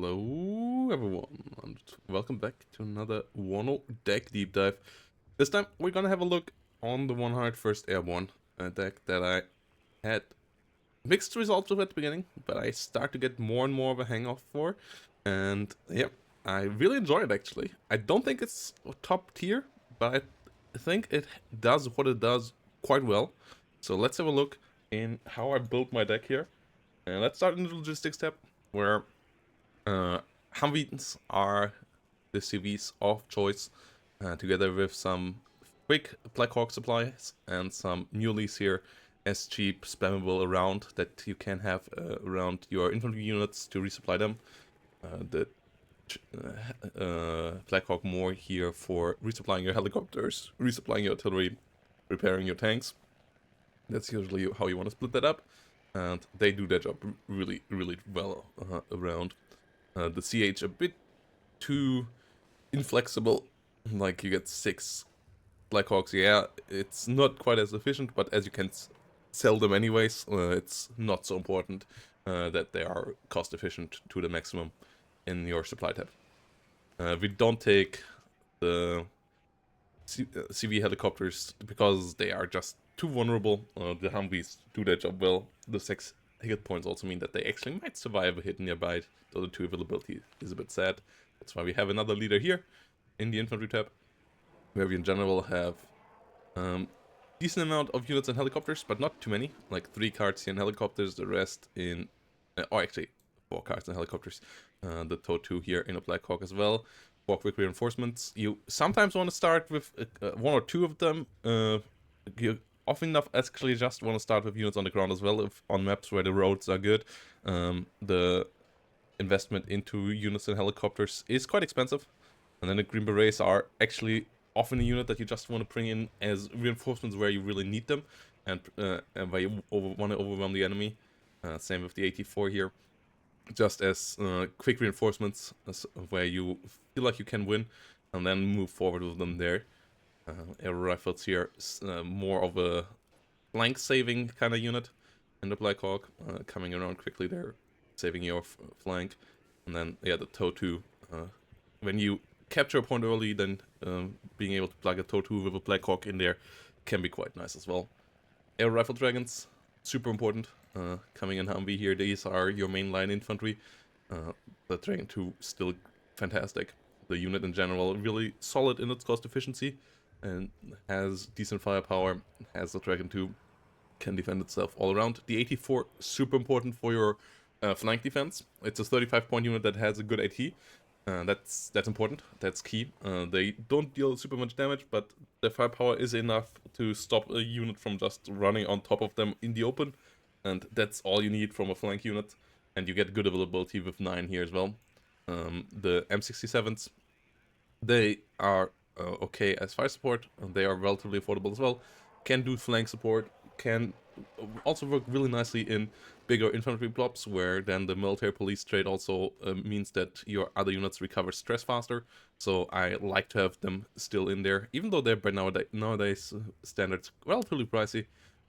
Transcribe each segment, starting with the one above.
Hello everyone, and welcome back to another WARNO deck deep dive. This time we're gonna have a look on the 101st Airborne, a deck that I had mixed results with at the beginning, but I start to get more and more of a hang of for, and yeah, I really enjoy it actually. I don't think it's top tier, but I think it does what it does quite well. So let's have a look in how I built my deck here, and let's start in the logistics tab, where Humvees are the CVs of choice, together with some quick Black Hawk supplies and some muleys here as cheap spammable around that you can have around your infantry units to resupply them. The Black Hawk more here for resupplying your helicopters, resupplying your artillery, repairing your tanks. That's usually how you want to split that up, and they do their job really, really well around. The CH a bit too inflexible, like you get 6 Blackhawks. Yeah, it's not quite as efficient, but as you can sell them anyways, it's not so important that they are cost efficient to the maximum in your supply tab. We don't take the CV helicopters because they are just too vulnerable. The Humvees do their job well. The 6 hit points also mean that they actually might survive a hit nearby, though the 2 availability is a bit sad. That's why we have another leader here in the infantry tab, where we in general have decent amount of units and helicopters, but not too many. Like 3 cards here in helicopters, the rest in... or actually 4 cards in helicopters. The TOW 2 here in a Black Hawk as well. 4 quick reinforcements. You sometimes want to start with 1 or 2 of them. You often enough actually just want to start with units on the ground as well, if on maps where the roads are good. The investment into units and helicopters is quite expensive, and then the Green Berets are actually often a unit that you just want to bring in as reinforcements where you really need them, and where you want to overwhelm the enemy. Same with the 84 here, just as quick reinforcements where you feel like you can win, and then move forward with them there. Air rifles here, more of a flank saving kind of unit in the Black Hawk, coming around quickly there, saving your flank. And then yeah, the TOW 2, when you capture a point early, then being able to plug a TOW 2 with a Black Hawk in there can be quite nice as well. Air rifle dragons, super important, coming in Humvee here. These are your mainline infantry. The Dragon 2 still fantastic. The unit in general really solid in its cost efficiency and has decent firepower, has the Dragon 2, can defend itself all around. The 84, super important for your flank defense. It's a 35-point unit that has a good AT. That's important, that's key. They don't deal super much damage, but their firepower is enough to stop a unit from just running on top of them in the open, and that's all you need from a flank unit, and you get good availability with 9 here as well. The M67s, they are okay as fire support, and they are relatively affordable as well. Can do flank support, can also work really nicely in bigger infantry blobs, where then the military police trait also means that your other units recover stress faster. So I like to have them still in there, even though they're by nowadays standards relatively pricey,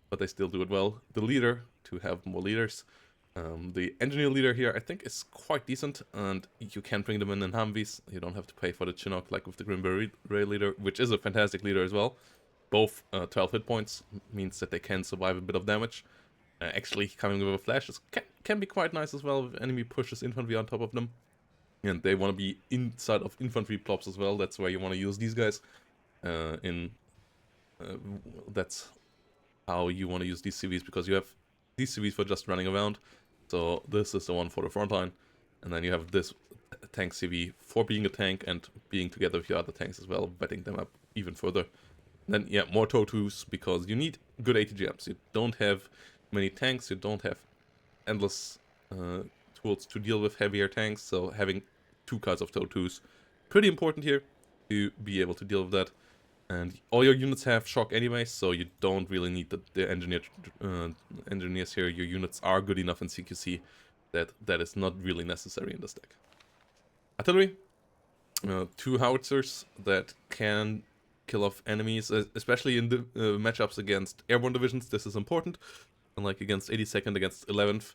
but they still do it well. The leader, to have more leaders. The engineer leader here I think is quite decent, and you can bring them in Humvees. You don't have to pay for the Chinook like with the Green Beret leader, which is a fantastic leader as well. Both 12 hit points means that they can survive a bit of damage. Actually, coming with a flash can be quite nice as well if enemy pushes infantry on top of them. And they want to be inside of infantry plops as well. That's where you want to use these guys. That's how you want to use these CVs, because you have these CVs for just running around. So this is the one for the front line. And then you have this tank CV for being a tank and being together with your other tanks as well, vetting them up even further. Then yeah, more TOW 2s, because you need good ATGMs. You don't have many tanks, you don't have endless tools to deal with heavier tanks, so having 2 cards of TOW 2s pretty important here to be able to deal with that. And all your units have shock anyway, so you don't really need the engineers here. Your units are good enough in CQC that is not really necessary in this deck. Artillery, 2 howitzers that can kill off enemies, especially in the matchups against airborne divisions. This is important, unlike against 82nd, against 11th.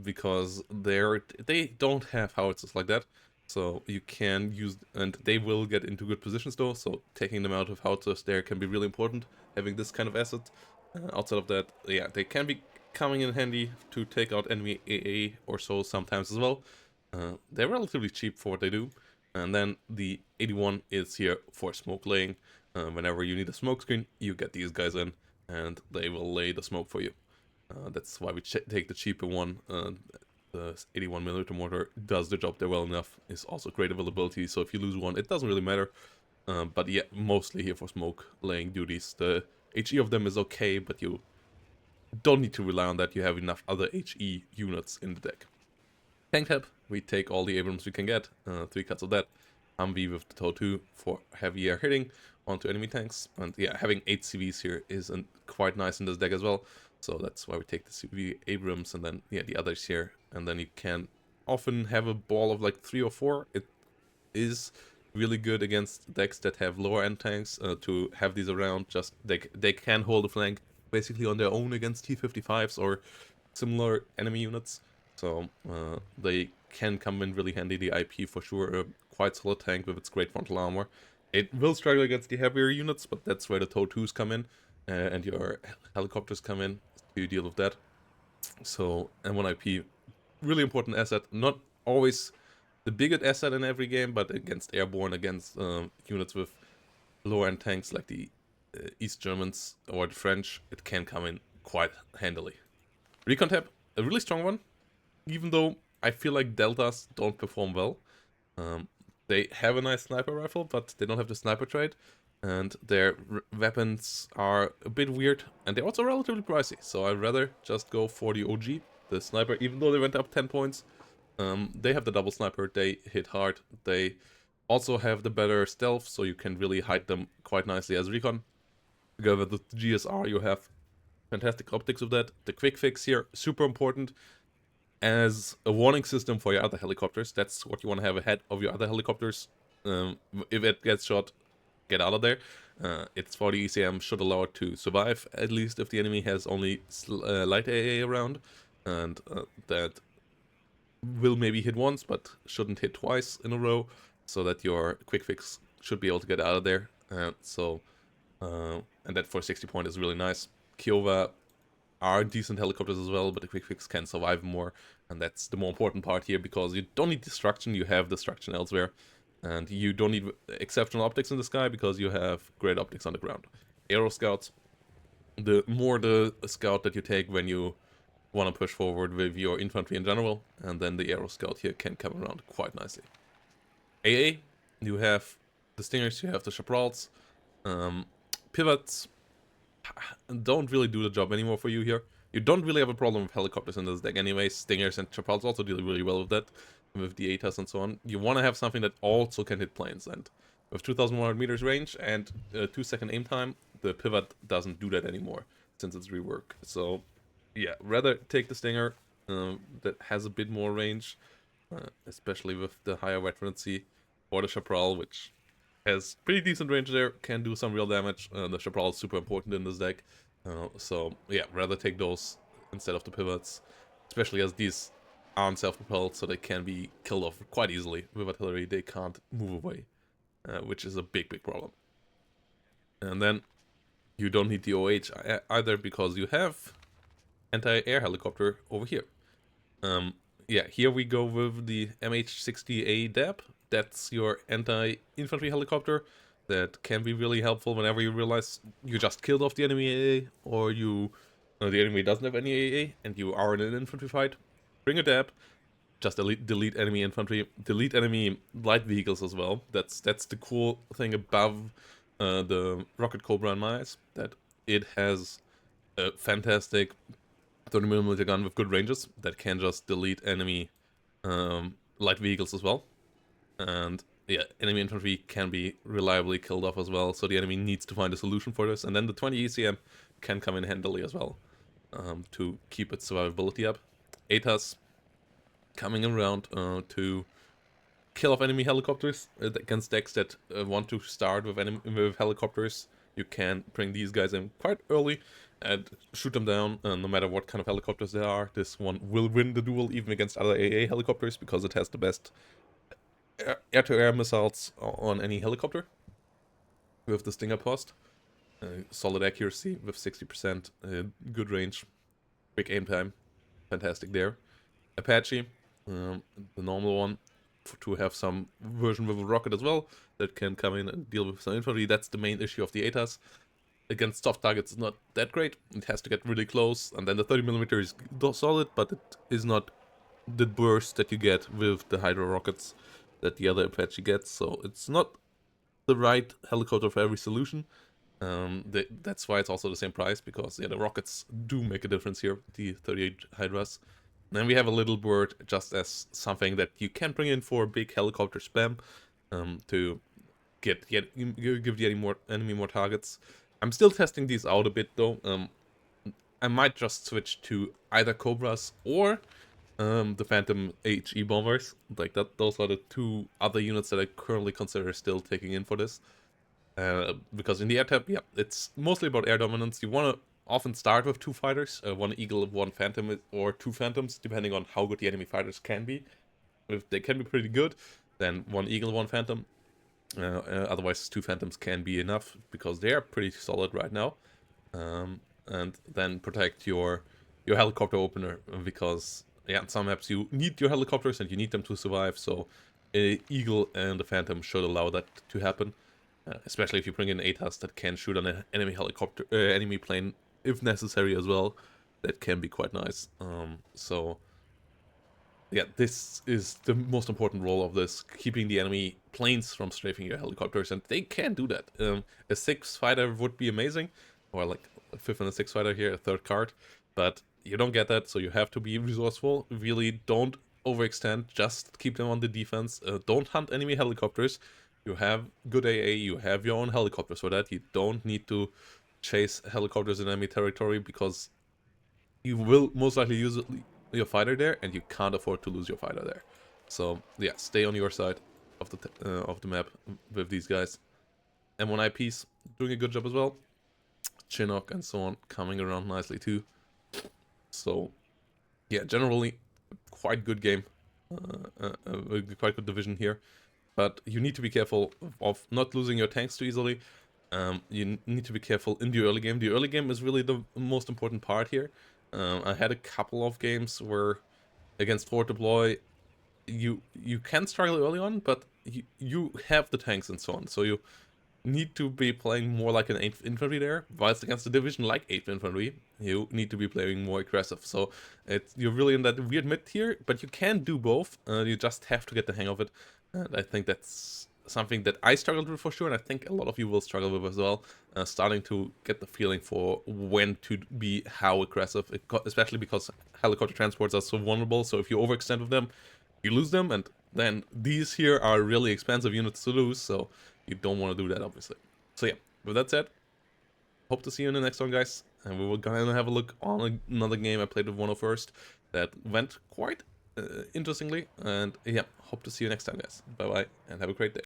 because they don't have howitzers like that. So you can use, and they will get into good positions though, so taking them out of howitzers there can be really important, having this kind of asset. Outside of that, yeah, they can be coming in handy to take out enemy AA or so sometimes as well. They're relatively cheap for what they do. And then the 81 is here for smoke laying. Whenever you need a smoke screen, you get these guys in, and they will lay the smoke for you. That's why we take the cheaper one. The 81mm mortar does the job there well enough. It's also great availability, so if you lose one, it doesn't really matter. But yeah, mostly here for smoke laying duties. The HE of them is okay, but you don't need to rely on that. You have enough other HE units in the deck. Tank tab, we take all the Abrams we can get, 3 cuts of that. Humvee with the TOW 2 for heavy air hitting onto enemy tanks. And yeah, having 8 CVs here is quite nice in this deck as well. So that's why we take the CV Abrams and then yeah, the others here. And then you can often have a ball of like 3 or 4. It is really good against decks that have lower end tanks to have these around. Just they can hold a flank basically on their own against T-55s or similar enemy units. So they can come in really handy. The IP for sure, a quite solid tank with its great frontal armor. It will struggle against the heavier units, but that's where the TOW 2s come in, and your helicopters come in to deal with that. So M1 IP, really important asset. Not always the biggest asset in every game, but against airborne, against units with lower end tanks like the East Germans or the French, it can come in quite handily. Recon tab, a really strong one, even though I feel like deltas don't perform well. They have a nice sniper rifle, but they don't have the sniper trait, and their weapons are a bit weird, and they're also relatively pricey, so I'd rather just go for the OG, the sniper, even though they went up 10 points. They have the double sniper, they hit hard, they also have the better stealth, so you can really hide them quite nicely as Recon. Together with the GSR, you have fantastic optics with that. The quick fix here, super important as a warning system for your other helicopters. That's what you want to have ahead of your other helicopters. If it gets shot, get out of there. It's for the ECM, should allow it to survive, at least if the enemy has only light AA around, and that will maybe hit once, but shouldn't hit twice in a row, so that your quick fix should be able to get out of there. And that for 60 point is really nice. Kiowa are decent helicopters as well, but the quick fix can survive more, and that's the more important part here, because you don't need destruction, you have destruction elsewhere, and you don't need exceptional optics in the sky because you have great optics on the ground. Aero scouts, the more the scout that you take when you want to push forward with your infantry in general, and then the aero scout here can come around quite nicely. AA, you have the Stingers, you have the Chaparrals, pivots don't really do the job anymore for you here. You don't really have a problem with helicopters in this deck anyways. Stingers and Chaparrals also deal really well with that, with the ATAS and so on. You want to have something that also can hit planes, and with 2100 meters range and 2-second aim time, the pivot doesn't do that anymore since it's reworked. So yeah, rather take the Stinger that has a bit more range, especially with the higher veterancy, or the Chaparral, which has pretty decent range there, can do some real damage. The Chaparral is super important in this deck, so yeah, rather take those instead of the pivots, especially as these aren't self-propelled, so they can be killed off quite easily. With artillery, they can't move away, which is a big problem. And then you don't need the OH either, because you have anti-air helicopter over here. Yeah, here we go with the MH-60A DAB. That's your anti-infantry helicopter that can be really helpful whenever you realize you just killed off the enemy AA, or the enemy doesn't have any AA and you are in an infantry fight. Bring a DAB, just delete enemy infantry, delete enemy light vehicles as well. That's the cool thing above the Rocket Cobra in my eyes, that it has a fantastic 30mm gun with good ranges that can just delete enemy light vehicles as well. And yeah, enemy infantry can be reliably killed off as well, so the enemy needs to find a solution for this. And then the 20 ECM can come in handily as well, to keep its survivability up. ATAS coming around to kill off enemy helicopters against decks that want to start with helicopters. You can bring these guys in quite early, and shoot them down, no matter what kind of helicopters they are. This one will win the duel even against other AA helicopters because it has the best air-to-air missiles on any helicopter with the Stinger post. Solid accuracy with 60%, good range, quick aim time, fantastic there. Apache, the normal one, to have some version with a rocket as well that can come in and deal with some infantry. That's the main issue of the ATAS. Against soft targets, it's not that great. It has to get really close, and then the 30mm is solid, but it is not the burst that you get with the Hydra rockets that the other Apache gets. So it's not the right helicopter for every solution. That's why it's also the same price, because the rockets do make a difference here, the 38 Hydras. And then we have a little bird just as something that you can bring in for big helicopter spam, to give the enemy more targets. I'm still testing these out a bit though. I might just switch to either Cobras or the Phantom HE bombers. Like that, those are the two other units that I currently consider still taking in for this. Because in the air tab, yeah, it's mostly about air dominance. You want to often start with two fighters, one Eagle, one Phantom, or two Phantoms, depending on how good the enemy fighters can be. If they can be pretty good, then one Eagle, one Phantom. Otherwise, two Phantoms can be enough, because they are pretty solid right now. And then protect your helicopter opener, because yeah, in some maps you need your helicopters and you need them to survive, so a Eagle and a Phantom should allow that to happen. Especially if you bring in ATAS that can shoot on an enemy helicopter, enemy plane if necessary as well. That can be quite nice. So yeah, this is the most important role of this, keeping the enemy planes from strafing your helicopters, and they can do that. A 6 fighter would be amazing, or like a 5th and a 6 fighter here, a 3rd card, but you don't get that, so you have to be resourceful. Really don't overextend, just keep them on the defense. Don't hunt enemy helicopters. You have good AA, you have your own helicopters for that. You don't need to chase helicopters in enemy territory, because you will most likely use your fighter there, and you can't afford to lose your fighter there. So yeah, stay on your side of the map with these guys. M1 IPs doing a good job as well. Chinook and so on coming around nicely too. So yeah, generally quite good game, quite good division here. But you need to be careful of not losing your tanks too easily. You need to be careful in the early game. The early game is really the most important part here. I had a couple of games where against forward deploy, you can struggle early on, but you have the tanks and so on. So you need to be playing more like an 8th Infantry there, whilst against a division like 8th Infantry, you need to be playing more aggressive. So you're really in that weird mid tier, but you can do both. You just have to get the hang of it. And I think that's something that I struggled with for sure, and I think a lot of you will struggle with as well, starting to get the feeling for when to be how aggressive, especially because helicopter transports are so vulnerable. So if you overextend with them, you lose them, and then these here are really expensive units to lose, so you don't want to do that, obviously. So yeah, with that said, hope to see you in the next one, guys, and we will go ahead and have a look on another game I played with 101st that went quite interestingly, and yeah, hope to see you next time, guys. Bye bye, and have a great day.